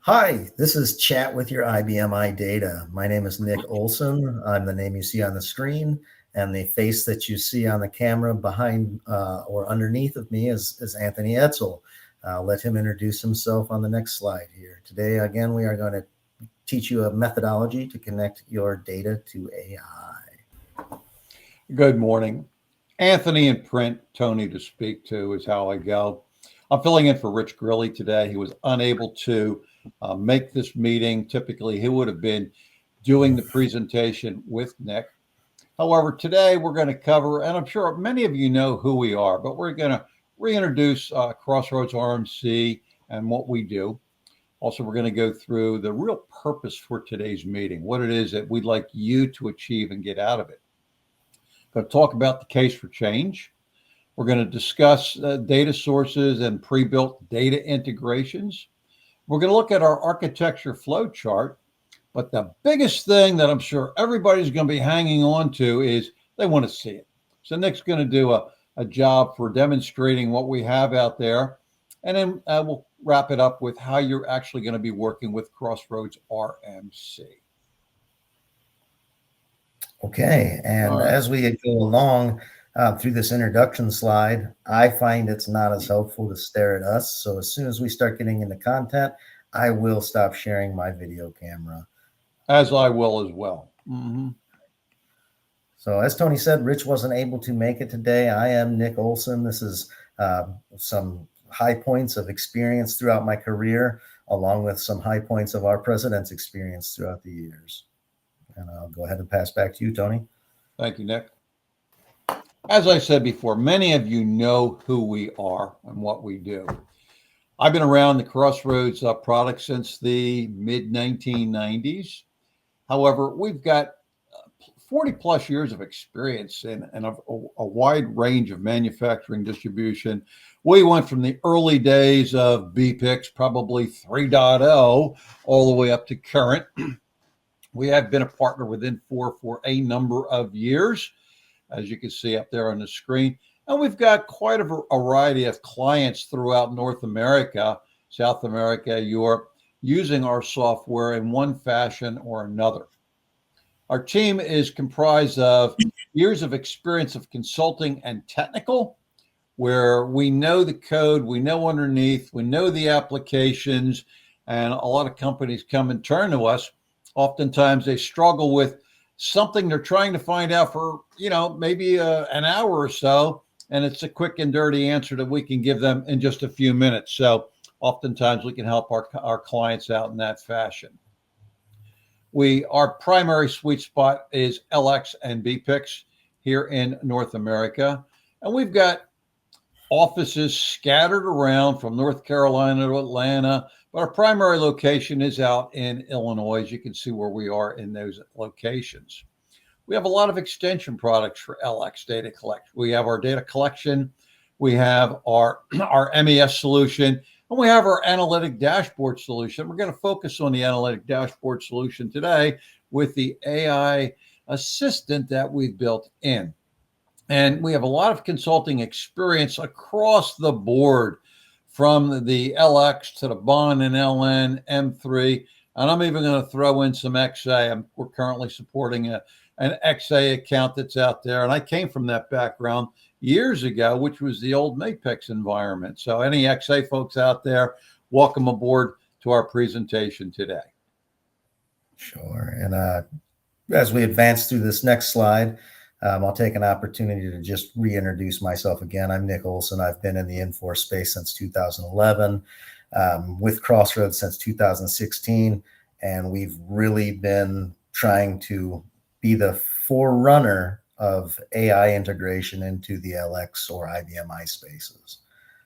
Hi, this is Chat with your IBMi data. My name is Nick Olson. I'm the name you see on the screen, and the face that you see on the camera behind or underneath of me is Anthony Etzel. I'll let him introduce himself on the next slide here. Today, again, we are going to teach you a methodology to connect your data to AI. Good morning. Anthony in print, Tony to speak to is how I go. I'm filling in for Rich Grilly today. He was unable to make this meeting. Typically, he would have been doing the presentation with Nick. However, today we're going to cover, and I'm sure many of you know who we are, but we're going to reintroduce Crossroads RMC and what we do. Also, we're going to go through the real purpose for today's meeting, what it is that we'd like you to achieve and get out of it. Going to talk about the case for change. We're going to discuss data sources and pre-built data integrations. We're going to look at our architecture flow chart. But the biggest thing that I'm sure everybody's going to be hanging on to is they want to see it. So Nick's going to do a job for demonstrating what we have out there. And then we'll wrap it up with how you're actually going to be working with Crossroads RMC. Okay, and as we go along through this introduction slide, I find it's not as helpful to stare at us. So as soon as we start getting into content, I will stop sharing my video camera. As I will as well. Mm-hmm. So as Tony said, Rich wasn't able to make it today. I am Nick Olson. This is some high points of experience throughout my career, along with some high points of our president's experience throughout the years. And I'll go ahead and pass back to you, Tony. Thank you, Nick. As I said before, many of you know who we are and what we do. I've been around the Crossroads product since the mid-1990s. However, we've got 40 plus years of experience in a wide range of manufacturing distribution. We went from the early days of BPIX, probably 3.0, all the way up to current. We have been a partner with Infor for a number of years, as you can see up there on the screen. And we've got quite a variety of clients throughout North America, South America, Europe, using our software in one fashion or another. Our team is comprised of years of experience of consulting and technical, where we know the code, we know underneath, we know the applications, and a lot of companies come and turn to us. Oftentimes they struggle with something they're trying to find out for, maybe an hour or so, and it's a quick and dirty answer that we can give them in just a few minutes. So oftentimes we can help our clients out in that fashion. Our primary sweet spot is LX and BPIX here in North America. And we've got offices scattered around from North Carolina to Atlanta, but our primary location is out in Illinois. As you can see where we are in those locations. We have a lot of extension products for LX data collection. We have our data collection, we have our MES solution, and we have our analytic dashboard solution. We're going to focus on the analytic dashboard solution today with the AI assistant that we've built in. And we have a lot of consulting experience across the board, from the LX to the Bond and LN, M3, and I'm even going to throw in some XA. We're currently supporting an XA account that's out there, and I came from that background years ago, which was the old Mapex environment. So any XA folks out there, welcome aboard to our presentation today. Sure. And as we advance through this next slide, I'll take an opportunity to just reintroduce myself again. I'm Nick Olson. I've been in the Infor space since 2011, with Crossroads since 2016, and we've really been trying to be the forerunner of AI integration into the LX or IBMi spaces.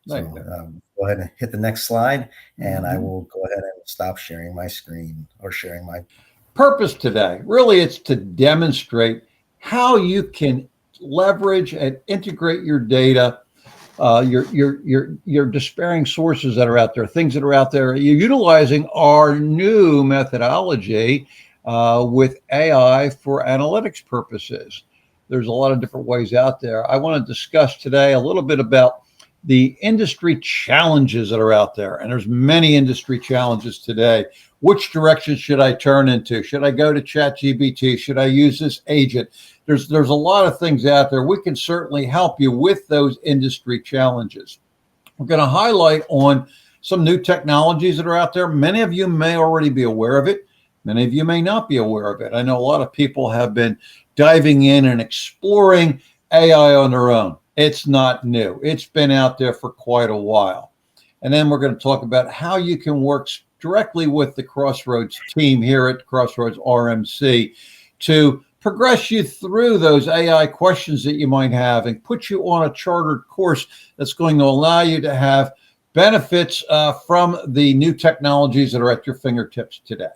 So go ahead and hit the next slide, and I will go ahead and stop sharing my screen or sharing my purpose today. Really, it's to demonstrate how you can leverage and integrate your data, your despairing sources that are out there, things that are out there. You're utilizing our new methodology with AI for analytics purposes. There's a lot of different ways out there. I want to discuss today a little bit about the industry challenges that are out there. And there's many industry challenges today. Which direction should I turn into? Should I go to ChatGPT? Should I use this agent? There's a lot of things out there. We can certainly help you with those industry challenges. We're going to highlight on some new technologies that are out there. Many of you may already be aware of it. Many of you may not be aware of it. I know a lot of people have been diving in and exploring AI on their own. It's not new. It's been out there for quite a while. And then we're going to talk about how you can work directly with the Crossroads team here at Crossroads RMC to progress you through those AI questions that you might have and put you on a chartered course that's going to allow you to have benefits from the new technologies that are at your fingertips today.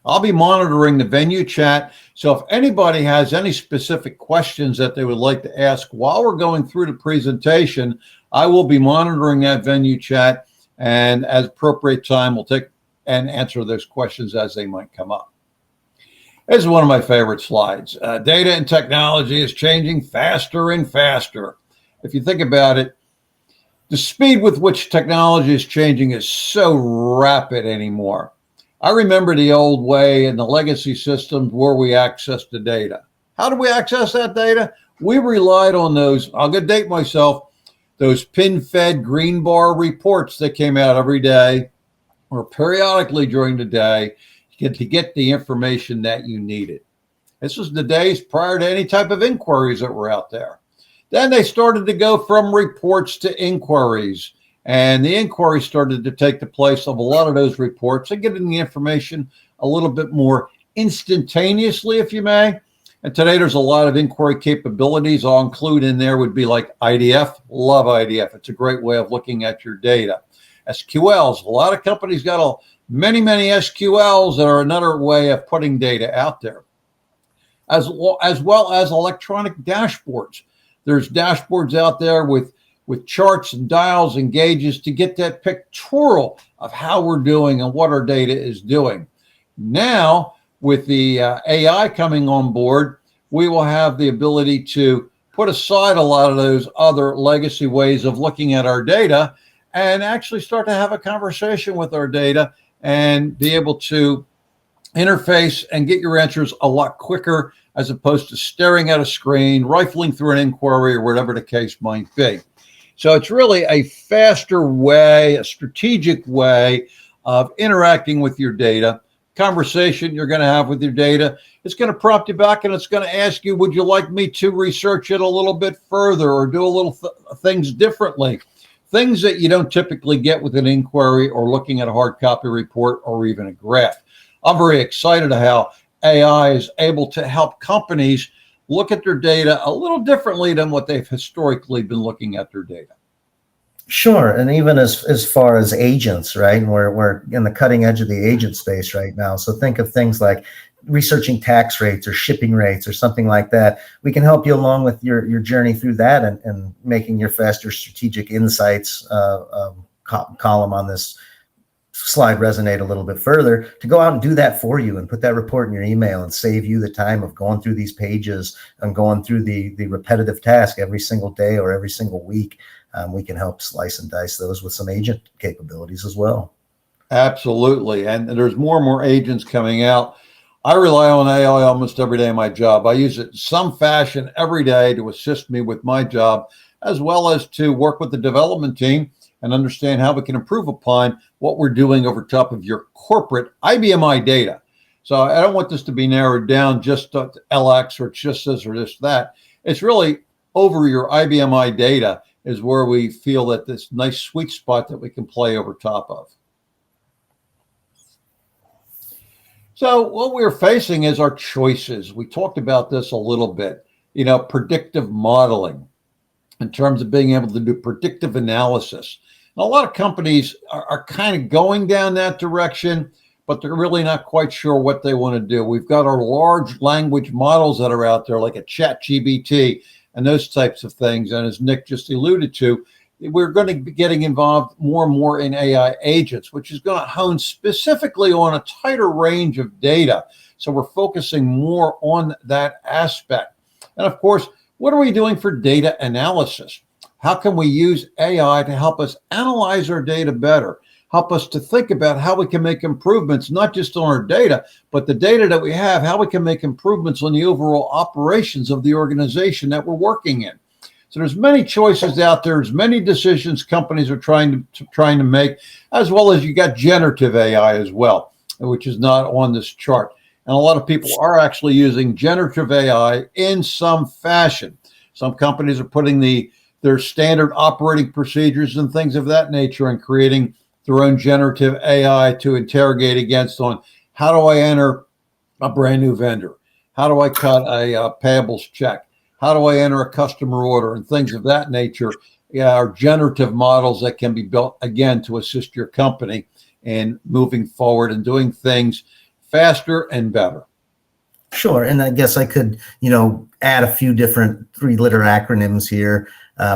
I'll be monitoring the venue chat. So if anybody has any specific questions that they would like to ask while we're going through the presentation, I will be monitoring that venue chat, and at appropriate time, we'll take and answer those questions as they might come up. This is one of my favorite slides. Data and technology is changing faster and faster. If you think about it, the speed with which technology is changing is so rapid anymore. I remember the old way in the legacy systems where we accessed the data. How do we access that data? We relied on those, I'll go date myself, those pin-fed green bar reports that came out every day or periodically during the day to get the information that you needed. This was the days prior to any type of inquiries that were out there. Then they started to go from reports to inquiries. And the inquiry started to take the place of a lot of those reports and getting the information a little bit more instantaneously, if you may. And today there's a lot of inquiry capabilities. I'll include in there would be like IDF. Love IDF. It's a great way of looking at your data. SQLs. A lot of companies got many SQLs that are another way of putting data out there. As well as electronic dashboards. There's dashboards out there with charts and dials and gauges to get that pictorial of how we're doing and what our data is doing. Now, with the AI coming on board, we will have the ability to put aside a lot of those other legacy ways of looking at our data and actually start to have a conversation with our data and be able to interface and get your answers a lot quicker as opposed to staring at a screen, rifling through an inquiry, or whatever the case might be. So it's really a faster way, a strategic way of interacting with your data. Conversation you're going to have with your data. It's going to prompt you back and it's going to ask you, would you like me to research it a little bit further or do a little things differently? Things that you don't typically get with an inquiry or looking at a hard copy report or even a graph. I'm very excited at how AI is able to help companies look at their data a little differently than what they've historically been looking at their data. Sure. And even as far as agents, right? And we're in the cutting edge of the agent space right now. So think of things like researching tax rates or shipping rates or something like that. We can help you along with your journey through that and making your faster strategic insights column on this slide resonate a little bit further, to go out and do that for you and put that report in your email and save you the time of going through these pages and going through the repetitive task every single day or every single week. We can help slice and dice those with some agent capabilities as well. Absolutely. And there's more and more agents coming out. I rely on AI almost every day in my job. I use it in some fashion every day to assist me with my job, as well as to work with the development team and understand how we can improve upon what we're doing over top of your corporate IBMi data. So I don't want this to be narrowed down just to LX or just this or just that. It's really over your IBMi data is where we feel that this nice sweet spot that we can play over top of. So what we're facing is our choices. We talked about this a little bit, predictive modeling in terms of being able to do predictive analysis. And a lot of companies are kind of going down that direction, but they're really not quite sure what they want to do. We've got our large language models that are out there, like a ChatGPT and those types of things. And as Nick just alluded to, we're going to be getting involved more and more in AI agents, which is going to hone specifically on a tighter range of data. So we're focusing more on that aspect. And of course, what are we doing for data analysis? how can we use AI to help us analyze our data better, help us to think about how we can make improvements, not just on our data, but the data that we have, how we can make improvements on the overall operations of the organization that we're working in. So there's many choices out there. There's many decisions companies are trying to make, as well as you got generative AI as well, which is not on this chart. And a lot of people are actually using generative AI in some fashion. Some companies are putting their standard operating procedures and things of that nature and creating their own generative AI to interrogate against on how do I enter a brand new vendor? How do I cut a payables check? How do I enter a customer order and things of that nature? Are generative models that can be built, again, to assist your company in moving forward and doing things faster and better. Sure. And I guess I could, add a few different 3-letter acronyms here.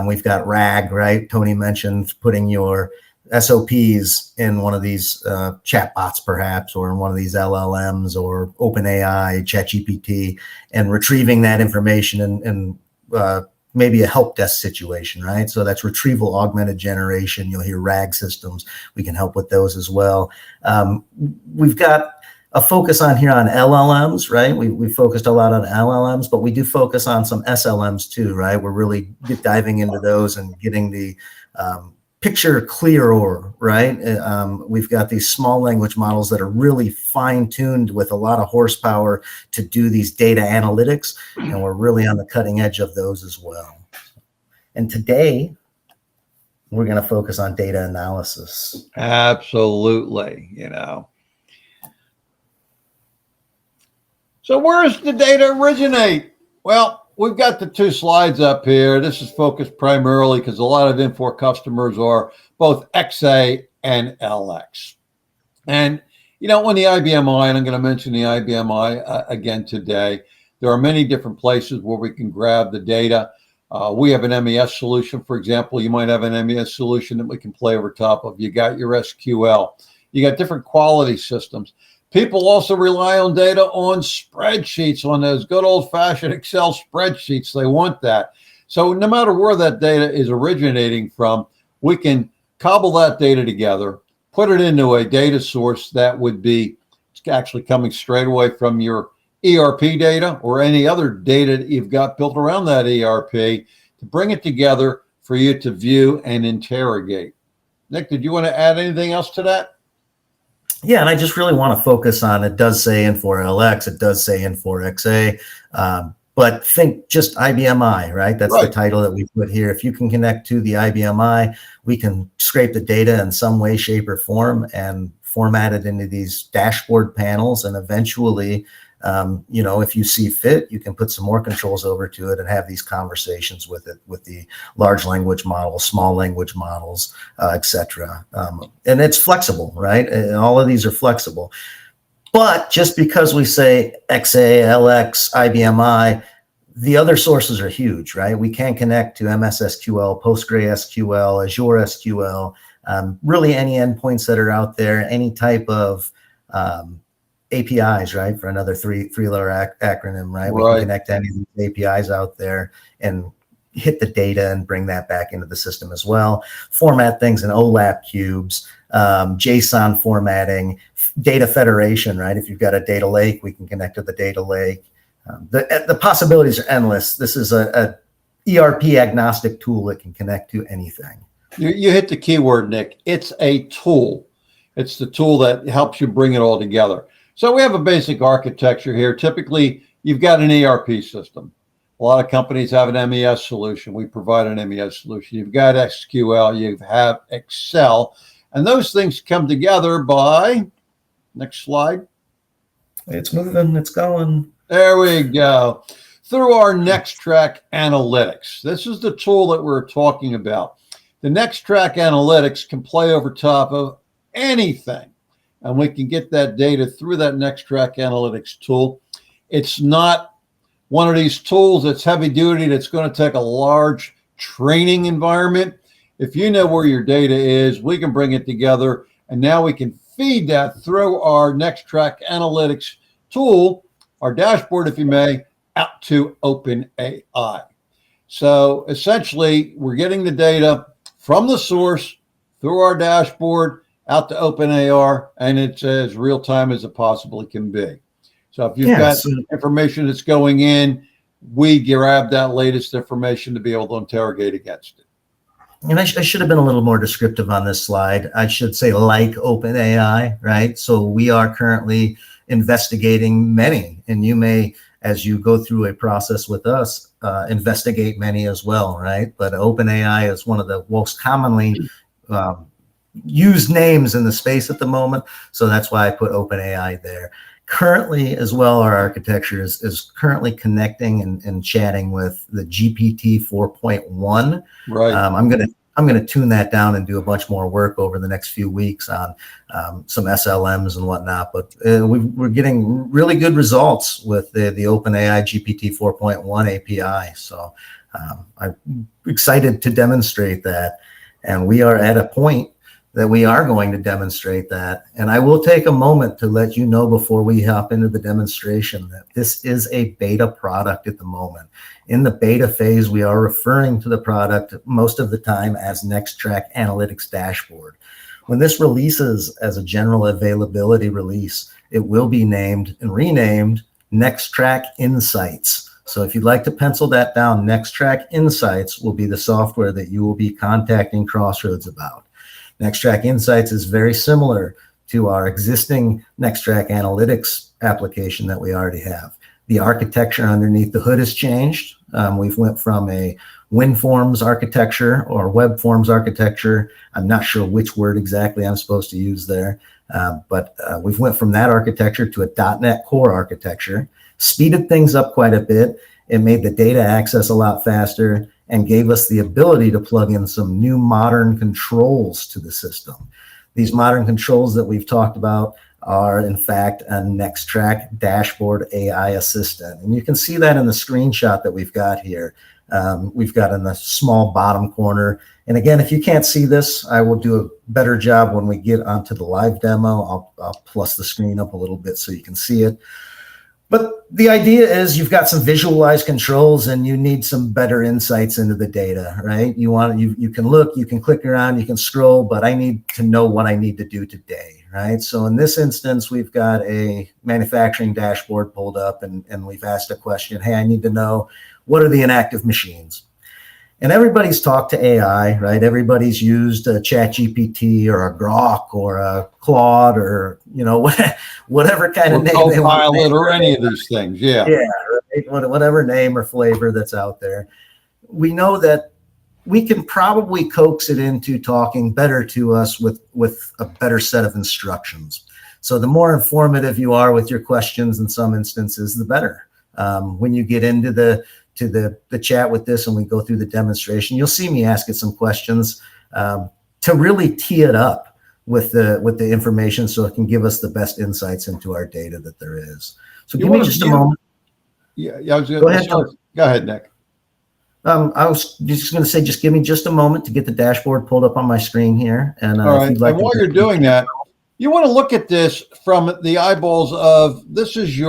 We've got RAG, right? Tony mentioned putting your SOPs in one of these chatbots, perhaps, or in one of these LLMs or OpenAI, ChatGPT, and retrieving that information and maybe a help desk situation, right? So that's retrieval augmented generation. You'll hear RAG systems. We can help with those as well. We've got a focus on here on LLMs, right? We focused a lot on LLMs, but we do focus on some SLMs too, right? We're really diving into those and getting the picture clearer, right? We've got these small language models that are really fine-tuned with a lot of horsepower to do these data analytics, and we're really on the cutting edge of those as well. And today, we're going to focus on data analysis. Absolutely, So where does the data originate? Well, we've got the 2 slides up here. This is focused primarily because a lot of Infor customers are both XA and LX. And, on the IBMi, and I'm going to mention the IBMi again today, there are many different places where we can grab the data. We have an MES solution, for example. You might have an MES solution that we can play over top of. You got your SQL. You got different quality systems. People also rely on data on spreadsheets, on those good old-fashioned Excel spreadsheets. They want that. So no matter where that data is originating from, we can cobble that data together, put it into a data source that would be actually coming straight away from your ERP data or any other data that you've got built around that ERP to bring it together for you to view and interrogate. Nick, did you want to add anything else to that? Yeah, and I just really want to focus on, it does say Infor LX, it does say Infor XA, but think just IBMi, right? That's right. The title that we put here. If you can connect to the IBMi, we can scrape the data in some way, shape, or form and format it into these dashboard panels. And eventually, if you see fit, you can put some more controls over to it and have these conversations with it, with the large language models, small language models, et cetera. And it's flexible, right? And all of these are flexible. But just because we say XA, LX, IBMi, the other sources are huge, right? We can connect to MS SQL, PostgreSQL, Azure SQL, really any endpoints that are out there, any type of APIs, right? For another three-letter acronym, right? We can connect to any of these APIs out there and hit the data and bring that back into the system as well. Format things in OLAP cubes, JSON formatting, data federation, right? If you've got a data lake, we can connect to the data lake. The possibilities are endless. This is a ERP agnostic tool that can connect to anything. You hit the keyword, Nick. It's a tool. It's the tool that helps you bring it all together. So we have a basic architecture here. Typically, you've got an ERP system. A lot of companies have an MES solution. We provide an MES solution. You've got SQL, you have Excel, and those things come together by, next slide. It's moving, it's going. There we go. Through our NextTrack Analytics. This is the tool that we're talking about. The NextTrack Analytics can play over top of anything, and we can get that data through that NextTrack Analytics tool. It's not one of these tools that's heavy duty, that's going to take a large training environment. If you know where your data is, we can bring it together, and now we can feed that through our NextTrack Analytics tool, our dashboard, if you may, out to OpenAI. So essentially, we're getting the data from the source through our dashboard out to OpenAI, and it's as real time as it possibly can be. So if you've got information that's going in, we grab that latest information to be able to interrogate against it. And I should have been a little more descriptive on this slide. I should say like OpenAI, right? So we are currently investigating many, and you may, as you go through a process with us, investigate many as well, right? But OpenAI is one of the most commonly used names in the space at the moment. So that's why I put OpenAI there. Currently as well, our architecture is currently connecting and chatting with the GPT 4.1. Right. I'm gonna tune that down and do a bunch more work over the next few weeks on some SLMs and whatnot. But we're getting really good results with the OpenAI GPT 4.1 API. So I'm excited to demonstrate that, and we are at a point that we are going to demonstrate that. And I will take a moment to let you know before we hop into the demonstration that this is a beta product at the moment. In the beta phase, we are referring to the product most of the time as NextTrack Analytics Dashboard. When this releases as a general availability release, it will be named and renamed NextTrack Insights. So if you'd like to pencil that down, NextTrack Insights will be the software that you will be contacting Crossroads about. NextTrack Insights is very similar to our existing NextTrack Analytics application that we already have. The architecture underneath the hood has changed. We've went from a WinForms architecture or web forms architecture. I'm not sure which word exactly I'm supposed to use there, but we've went from that architecture to a .NET Core architecture, speeded things up quite a bit. It made the data access a lot faster and gave us the ability to plug in some new modern controls to the system. These modern controls that we've talked about are in fact a NextTrack dashboard AI assistant. And you can see that in the screenshot that we've got here. We've got in the small bottom corner. And again, if you can't see this, I will do a better job when we get onto the live demo. I'll plus the screen up a little bit so you can see it. But the idea is you've got some visualized controls and you need some better insights into the data, right? You can look, you can click around, you can scroll, but I need to know what I need to do today, right? So in this instance, we've got a manufacturing dashboard pulled up and we've asked a question, hey, I need to know what are the inactive machines? And everybody's talked to AI, right? Everybody's used a ChatGPT or a Grok or a Claude or, whatever kind of name they want. Copilot or any of these things, yeah. Yeah, right? Whatever name or flavor that's out there. We know that we can probably coax it into talking better to us with a better set of instructions. So the more informative you are with your questions in some instances, the better. When you get into the chat with this and we go through the demonstration, you'll see me ask it some questions to really tee it up with the information so it can give us the best insights into our data that there is. So give me just a moment. Yeah, I was go ahead, Nick. I was just going to say, just give me just a moment to get the dashboard pulled up on my screen here. And all right. And while you're doing that, you want to look at this from the eyeballs of this is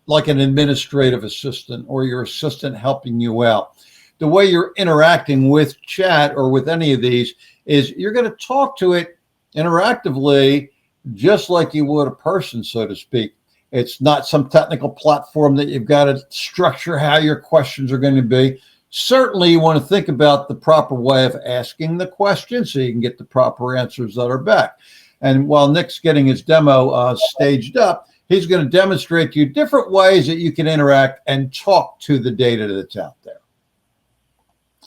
like an administrative assistant or your assistant helping you out. The way you're interacting with chat or with any of these is you're going to talk to it interactively, just like you would a person, so to speak. It's not some technical platform that you've got to structure how your questions are going to be. Certainly, you want to think about the proper way of asking the question so you can get the proper answers that are back. And while Nick's getting his demo staged up, he's going to demonstrate to you different ways that you can interact and talk to the data that's out there.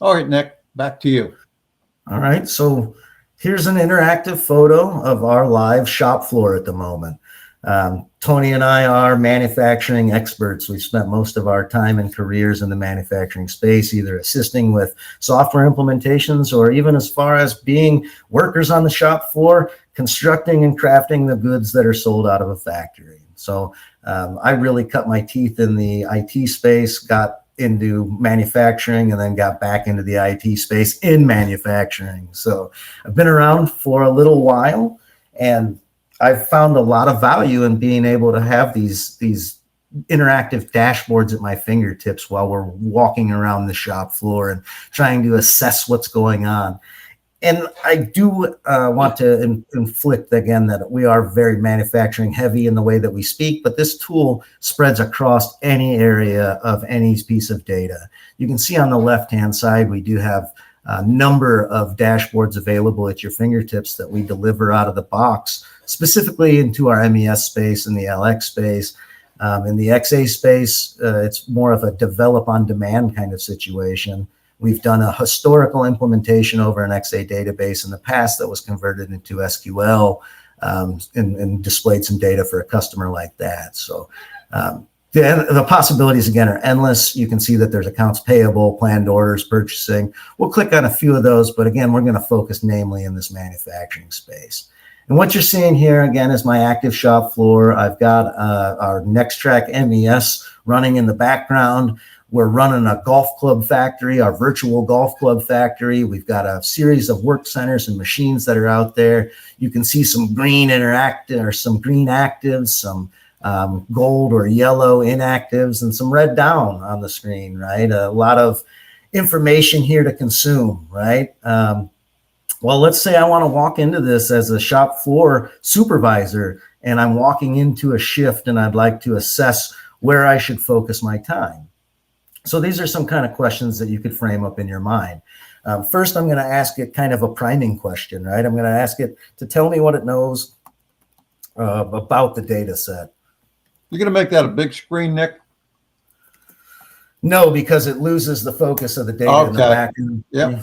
All right, Nick, back to you. All right, so here's an interactive photo of our live shop floor at the moment. Tony and I are manufacturing experts. We've spent most of our time and careers in the manufacturing space, either assisting with software implementations or even as far as being workers on the shop floor, constructing and crafting the goods that are sold out of a factory. So I really cut my teeth in the IT space, got into manufacturing, and then got back into the IT space in manufacturing. So I've been around for a little while, and I've found a lot of value in being able to have these interactive dashboards at my fingertips while we're walking around the shop floor and trying to assess what's going on. And I do want to inflict again that we are very manufacturing heavy in the way that we speak, but this tool spreads across any area of any piece of data. You can see on the left-hand side, we do have a number of dashboards available at your fingertips that we deliver out of the box, specifically into our MES space and the LX space. In the XA space, it's more of a develop on demand kind of situation. We've done a historical implementation over an XA database in the past that was converted into SQL and displayed some data for a customer like that. So the possibilities, again, are endless. You can see that there's accounts payable, planned orders, purchasing. We'll click on a few of those, but again, we're going to focus namely in this manufacturing space. And what you're seeing here, again, is my active shop floor. I've got our NextTrack MES running in the background. We're running a golf club factory, our virtual golf club factory. We've got a series of work centers and machines that are out there. You can see some green interactive or some green actives, some gold or yellow inactives, and some red down on the screen, right? A lot of information here to consume, right? Well, let's say I want to walk into this as a shop floor supervisor, and I'm walking into a shift and I'd like to assess where I should focus my time. So these are some kind of questions that you could frame up in your mind. First, I'm going to ask it kind of a priming question, right? I'm going to ask it to tell me what it knows about the data set. You're going to make that a big screen, Nick? No, because it loses the focus of the data in the background. Yep.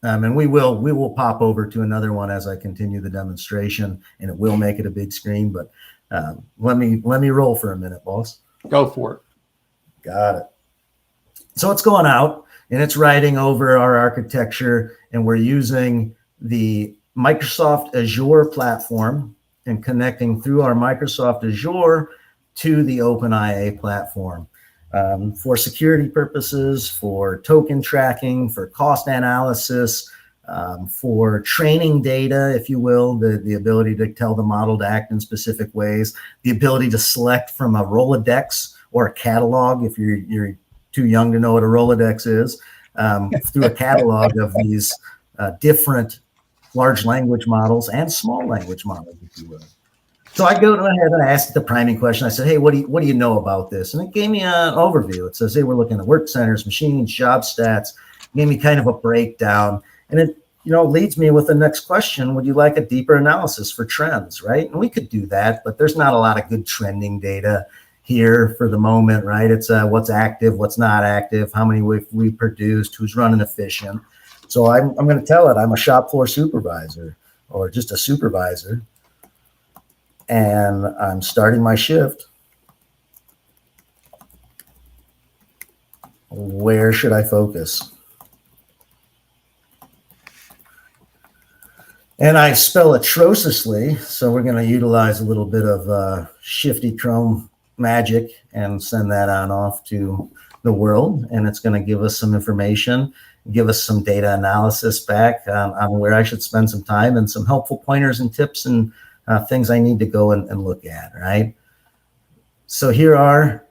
And we will pop over to another one as I continue the demonstration, and it will make it a big screen. But let me roll for a minute, boss. Go for it. Got it. So it's going out and it's writing over our architecture, and we're using the Microsoft Azure platform and connecting through our Microsoft Azure to the OpenIA platform for security purposes, for token tracking, for cost analysis, for training data, if you will, the ability to tell the model to act in specific ways, the ability to select from a Rolodex or a catalog, if you're too young to know what a Rolodex is, through a catalog of these different large language models and small language models, if you will. So I go ahead and I asked the priming question. I said, hey, what do you know about this? And it gave me an overview. It says, hey, we're looking at work centers, machines, job stats. It gave me kind of a breakdown. And it leads me with the next question. Would you like a deeper analysis for trends, right? And we could do that, but there's not a lot of good trending data here for the moment, right? It's what's active, what's not active, how many we produced, who's running efficient. So I'm going to tell it I'm a shop floor supervisor or just a supervisor, and I'm starting my shift. Where should I focus? And I spell atrociously, so we're going to utilize a little bit of Shifty Chrome magic and send that on off to the world, and it's going to give us some information, give us some data analysis back on where I should spend some time and some helpful pointers and tips and things I need to go and look at, right? So here are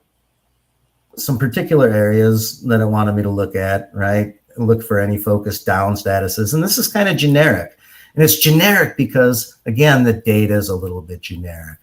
some particular areas that it wanted me to look at, right? Look for any focus down statuses, and this is kind of generic. And it's generic because, again, the data is a little bit generic.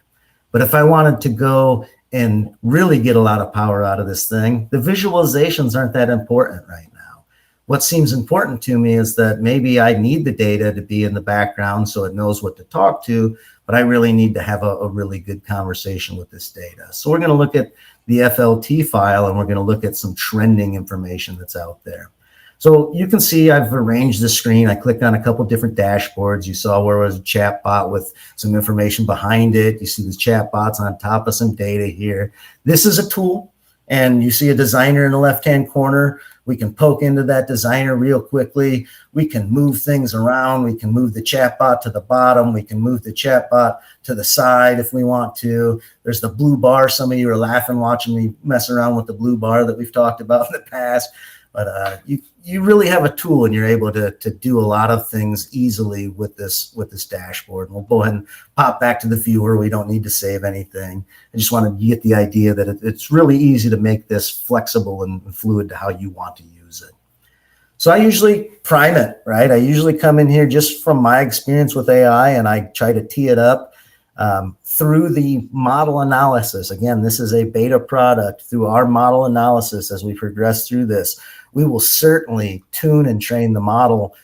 But if I wanted to go and really get a lot of power out of this thing, the visualizations aren't that important right now. What seems important to me is that maybe I need the data to be in the background so it knows what to talk to, but I really need to have a really good conversation with this data. So we're going to look at the FLT file, and we're going to look at some trending information that's out there. So you can see I've arranged the screen. I clicked on a couple different dashboards. You saw where was a chat bot with some information behind it. You see the chat bots on top of some data here. This is a tool, and you see a designer in the left-hand corner. We can poke into that designer real quickly. We can move things around. We can move the chat bot to the bottom. We can move the chat bot to the side if we want to. There's the blue bar. Some of you are laughing watching me mess around with the blue bar that we've talked about in the past. But you really have a tool, and you're able to do a lot of things easily with this dashboard. And we'll go ahead and pop back to the viewer. We don't need to save anything. I just wanted to get the idea that it's really easy to make this flexible and fluid to how you want to use it. So I usually prime it, right? I usually come in here just from my experience with AI, and I try to tee it up through the model analysis. Again, this is a beta product. Through our model analysis, as we progress through this, we will certainly tune and train the model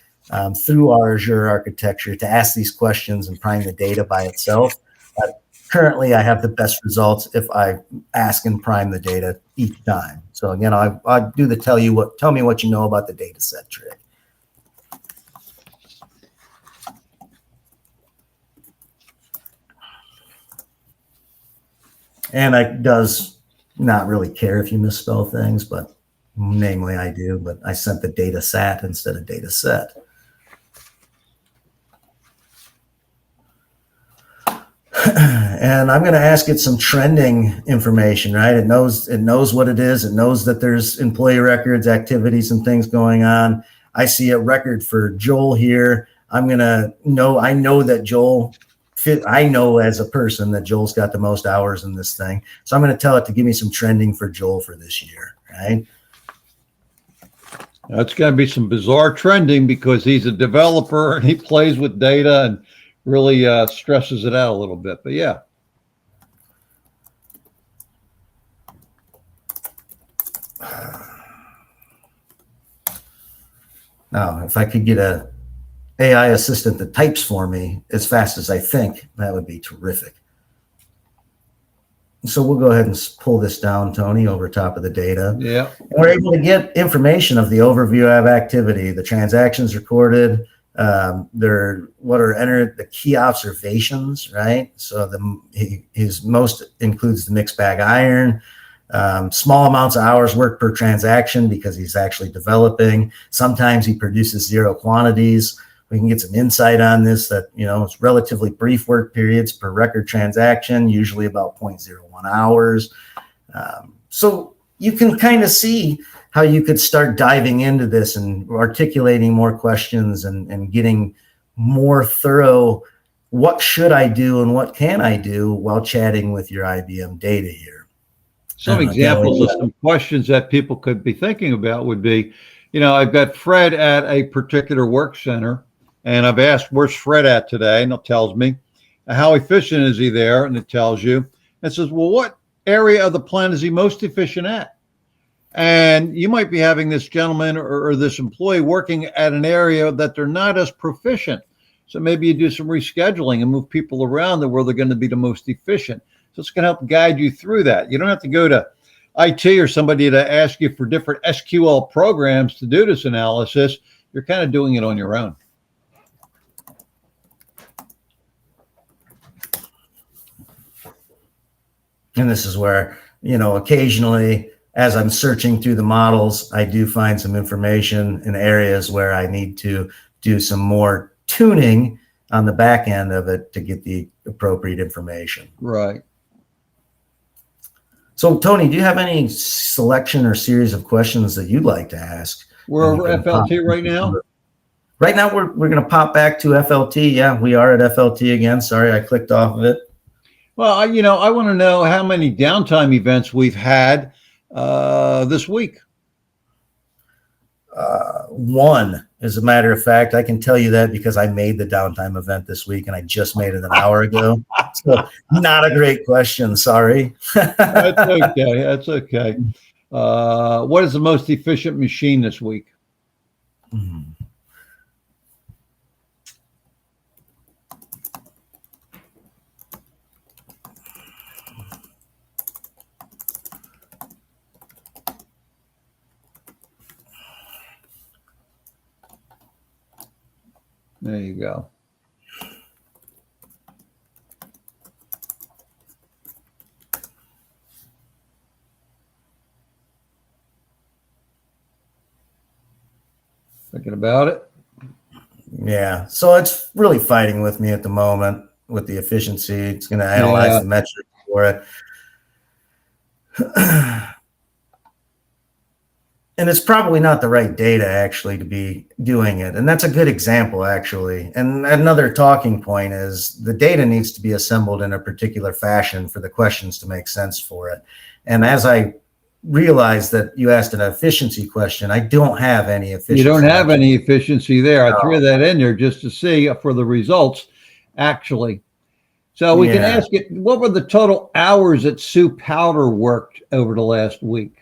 through our Azure architecture to ask these questions and prime the data by itself. Currently, I have the best results if I ask and prime the data each time. So again, I do the tell me what you know about the data set trick. And it does not really care if you misspell things, but namely I do, but I sent the data sat instead of data set. And I'm going to ask it some trending information, right? It knows what it is. It knows that there's employee records, activities, and things going on. I see a record for Joel here. I know that Joel I know as a person that Joel's got the most hours in this thing. So I'm going to tell it to give me some trending for Joel for this year, right? That's going to be some bizarre trending because he's a developer and he plays with data and really stresses it out a little bit. But yeah. Now, if I could get a AI assistant that types for me as fast as I think, that would be terrific. So we'll go ahead and pull this down, Tony, over top of the data. Yeah. And we're able to get information of the overview of activity, the transactions recorded, what are entered, the key observations, right? So his most includes the mixed bag iron, small amounts of hours worked per transaction because he's actually developing. Sometimes he produces zero quantities. We can get some insight on this that, it's relatively brief work periods per record transaction, usually about 0.01 hours. So you can kind of see how you could start diving into this and articulating more questions and getting more thorough, what should I do and what can I do while chatting with your IBM data here. Some examples of some questions that people could be thinking about would be, I've got Fred at a particular work center, and I've asked, where's Fred at today? And it tells me. How efficient is he there? And it tells you. It says, well, what area of the plant is he most efficient at? And you might be having this gentleman or this employee working at an area that they're not as proficient. So maybe you do some rescheduling and move people around to where they're going to be the most efficient. So it's going to help guide you through that. You don't have to go to IT or somebody to ask you for different SQL programs to do this analysis. You're kind of doing it on your own. And this is where, occasionally as I'm searching through the models, I do find some information in areas where I need to do some more tuning on the back end of it to get the appropriate information. Right. So, Tony, do you have any selection or series of questions that you'd like to ask? We're over FLT right now? Right now, we're going to pop back to FLT. Yeah, we are at FLT again. Sorry, I clicked off of it. Well, I want to know how many downtime events we've had this week. One, as a matter of fact. I can tell you that because I made the downtime event this week and I just made it an hour ago. So not a great question. Sorry. That's okay. That's okay. What is the most efficient machine this week? There you go. Thinking about it. Yeah. So it's really fighting with me at the moment with the efficiency. It's going to analyze the metrics for it. And it's probably not the right data actually to be doing it. And that's a good example actually. And another talking point is the data needs to be assembled in a particular fashion for the questions to make sense for it. And as I realized that you asked an efficiency question, I don't have any efficiency. You don't have any efficiency there. I No. threw that in there just to see for the results, actually. So we can ask it, what were the total hours that Sue Powder worked over the last week?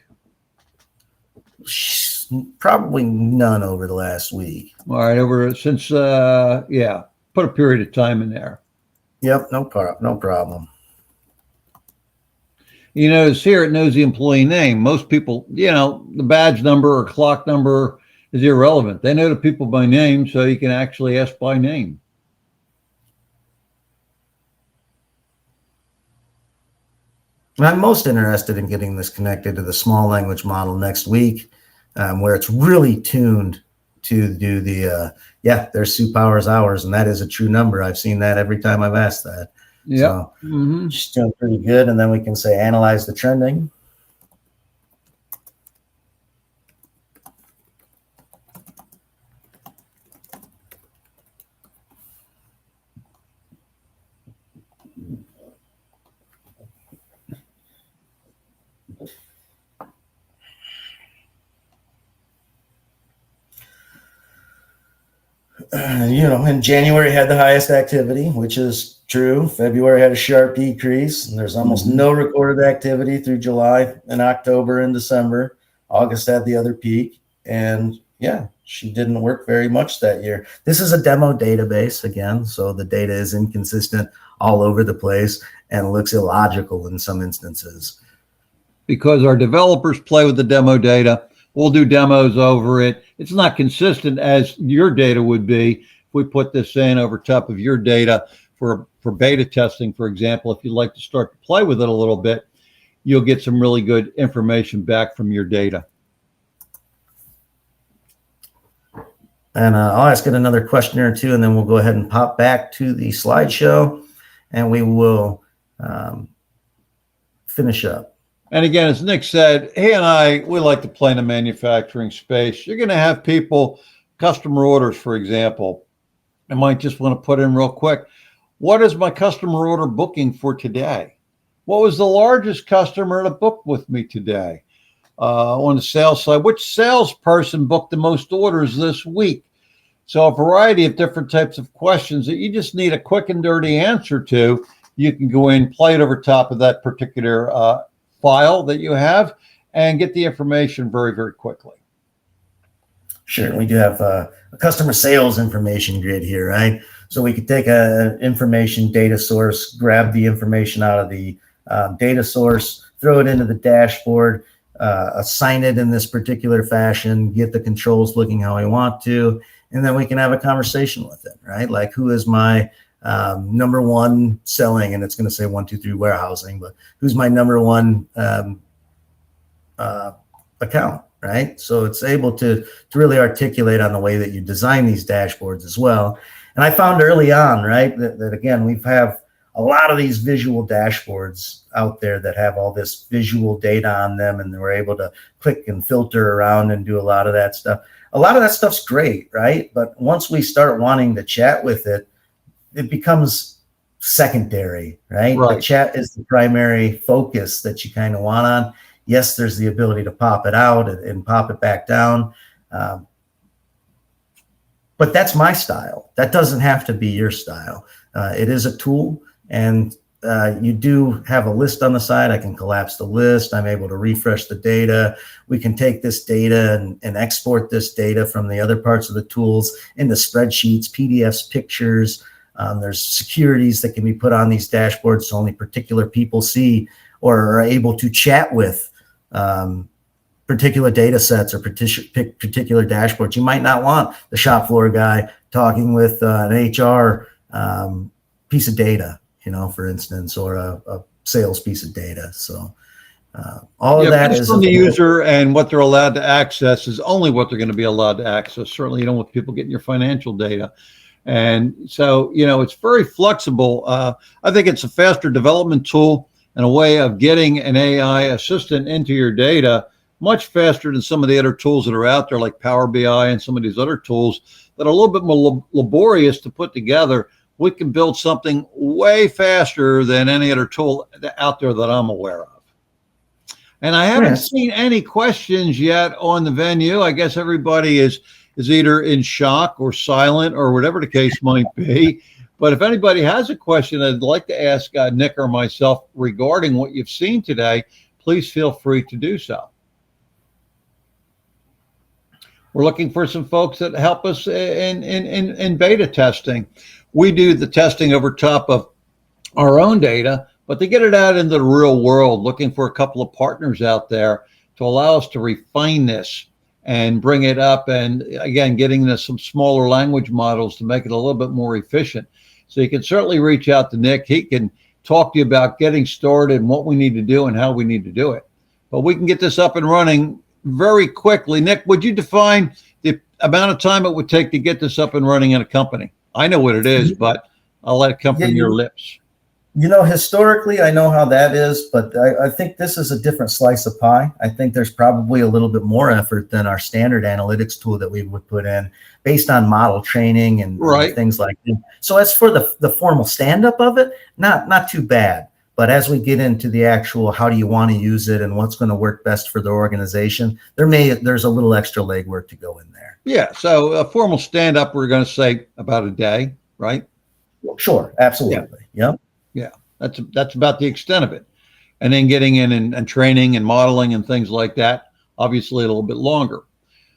Probably none over the last week. All right, put a period of time in there. Yep, no problem. You notice here it knows the employee name. Most people, the badge number or clock number is irrelevant. They know the people by name, so you can actually ask by name. And I'm most interested in getting this connected to the small language model next week, where it's really tuned to do the, there's Sue Powers hours, and that is a true number. I've seen that every time I've asked that. Yeah. So just doing pretty good. And then we can say, analyze the trending. And January had the highest activity, which is true. February had a sharp decrease, and there's almost no recorded activity through July and October and December. August had the other peak, and she didn't work very much that year. This is a demo database again, so the data is inconsistent all over the place and looks illogical in some instances. Because our developers play with the demo data, we'll do demos over it. It's not consistent as your data would be if we put this in over top of your data for beta testing, for example. If you'd like to start to play with it a little bit, you'll get some really good information back from your data. And I'll ask it another question or two, and then we'll go ahead and pop back to the slideshow, and we will finish up. And again, as Nick said, he and we like to play in the manufacturing space. You're going to have people, customer orders, for example. I might just want to put in real quick, what is my customer order booking for today? What was the largest customer that booked with me today? On the sales side, which salesperson booked the most orders this week? So a variety of different types of questions that you just need a quick and dirty answer to. You can go in, play it over top of that particular file that you have, and get the information very, very quickly. Sure. We do have a customer sales information grid here, right? So we could take an information data source, grab the information out of the data source, throw it into the dashboard, assign it in this particular fashion, get the controls looking how I want to, and then we can have a conversation with it, right? Like, who is my number one selling, and it's going to say 1, 2, 3 warehousing, but who's my number one account, right? So it's able to really articulate on the way that you design these dashboards as well. And I found early on, right, that again, we have a lot of these visual dashboards out there that have all this visual data on them, and we're able to click and filter around and do a lot of that stuff. A lot of that stuff's great, right? But once we start wanting to chat with it, it becomes secondary, right? The chat is the primary focus that you kind of want on. Yes, there's the ability to pop it out and pop it back down. But that's my style. That doesn't have to be your style. It is a tool, and you do have a list on the side. I can collapse the list. I'm able to refresh the data. We can take this data and export this data from the other parts of the tools into spreadsheets, PDFs, pictures. There's securities that can be put on these dashboards so only particular people see or are able to chat with particular data sets or particular dashboards. You might not want the shop floor guy talking with an HR piece of data, for instance, or a sales piece of data. So all of that is from the user, and what they're allowed to access is only what they're going to be allowed to access. Certainly you don't want people getting your financial data. And so, it's very flexible. I think it's a faster development tool and a way of getting an AI assistant into your data much faster than some of the other tools that are out there, like Power BI and some of these other tools that are a little bit more laborious to put together. We can build something way faster than any other tool out there that I'm aware of. And I haven't seen any questions yet on the venue. I guess everybody is either in shock or silent or whatever the case might be. But if anybody has a question I'd like to ask Nick or myself regarding what you've seen today, please feel free to do so. We're looking for some folks that help us in beta testing. We do the testing over top of our own data, but to get it out into the real world, looking for a couple of partners out there to allow us to refine this and bring it up. And again, getting some smaller language models to make it a little bit more efficient. So you can certainly reach out to Nick. He can talk to you about getting started and what we need to do and how we need to do it. But we can get this up and running very quickly. Nick, would you define the amount of time it would take to get this up and running in a company? I know what it is, but I'll let it come from your lips. Historically, I know how that is, but I think this is a different slice of pie. I think there's probably a little bit more effort than our standard analytics tool that we would put in based on model training and things like that. So as for the formal stand-up of it, not too bad. But as we get into the actual, how do you want to use it and what's going to work best for the organization, there's a little extra legwork to go in there. Yeah. So a formal stand-up, we're going to say about a day, right? Sure. Absolutely. Yeah. Yeah. That's about the extent of it. And then getting in and training and modeling and things like that, obviously a little bit longer.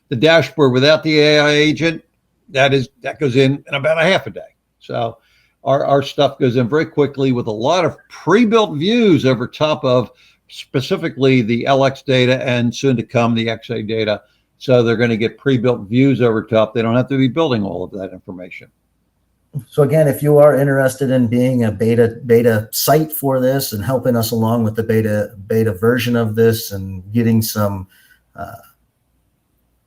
The dashboard without the AI agent, that goes in about a half a day. So our stuff goes in very quickly with a lot of pre-built views over top of specifically the LX data and soon to come the XA data. So they're going to get pre-built views over top. They don't have to be building all of that information. So again, if you are interested in being a beta site for this and helping us along with the beta version of this and getting some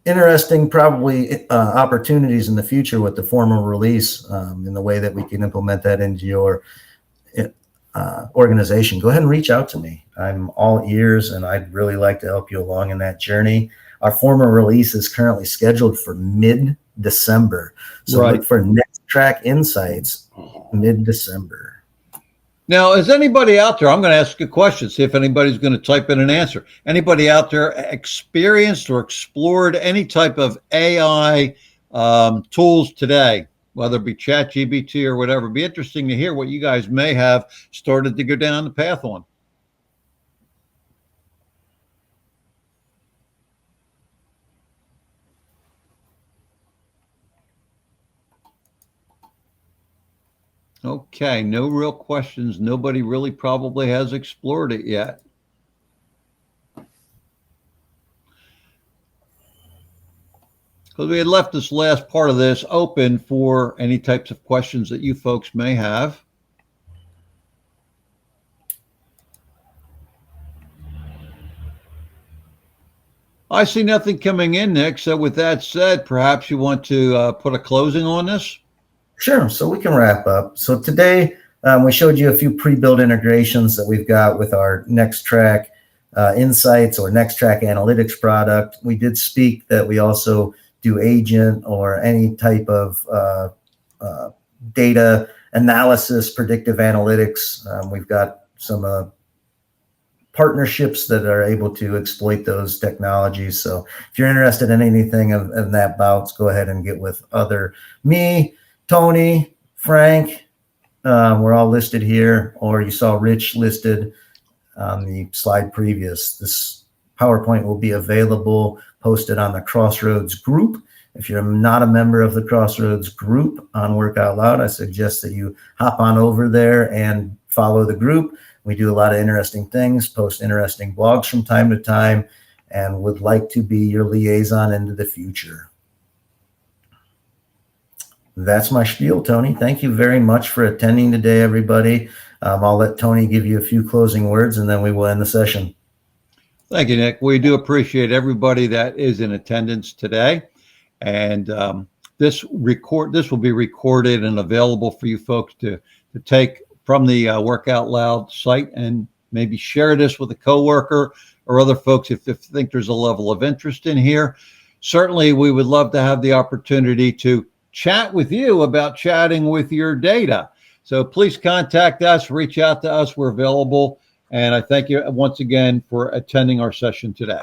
interesting probably opportunities in the future with the formal release in the way that we can implement that into your organization, go ahead and reach out to me. I'm all ears and I'd really like to help you along in that journey. Our formal release is currently scheduled for mid-December. So look for Next Track Insights mid-December. Now, is anybody out there, I'm going to ask a question, see if anybody's going to type in an answer. Anybody out there experienced or explored any type of AI tools today, whether it be ChatGPT or whatever? It'd be interesting to hear what you guys may have started to go down the path on. Okay, no real questions. Nobody really probably has explored it yet. Because we had left this last part of this open for any types of questions that you folks may have. I see nothing coming in, Nick. So with that said, perhaps you want to put a closing on this? Sure. So we can wrap up. So today we showed you a few pre-built integrations that we've got with our Next Track Insights or Next Track Analytics product. We did speak that we also do agent or any type of data analysis, predictive analytics. We've got some partnerships that are able to exploit those technologies. So if you're interested in anything of that bouts, go ahead and get with me, Tony, Frank, we're all listed here, or you saw Rich listed on the slide previous. This PowerPoint will be available, posted on the Crossroads group. If you're not a member of the Crossroads group on Work Out Loud, I suggest that you hop on over there and follow the group. We do a lot of interesting things, post interesting blogs from time to time, and would like to be your liaison into the future. That's my spiel, Tony. Thank you very much for attending today, everybody. I'll let Tony give you a few closing words, and then we will end the session. Thank you, Nick. We do appreciate everybody that is in attendance today. And this will be recorded and available for you folks to take from the Work Out Loud site and maybe share this with a coworker, or other folks, if you think there's a level of interest in here, certainly we would love to have the opportunity to chat with you about chatting with your data. So please contact us, reach out to us. We're available. And I thank you once again for attending our session today.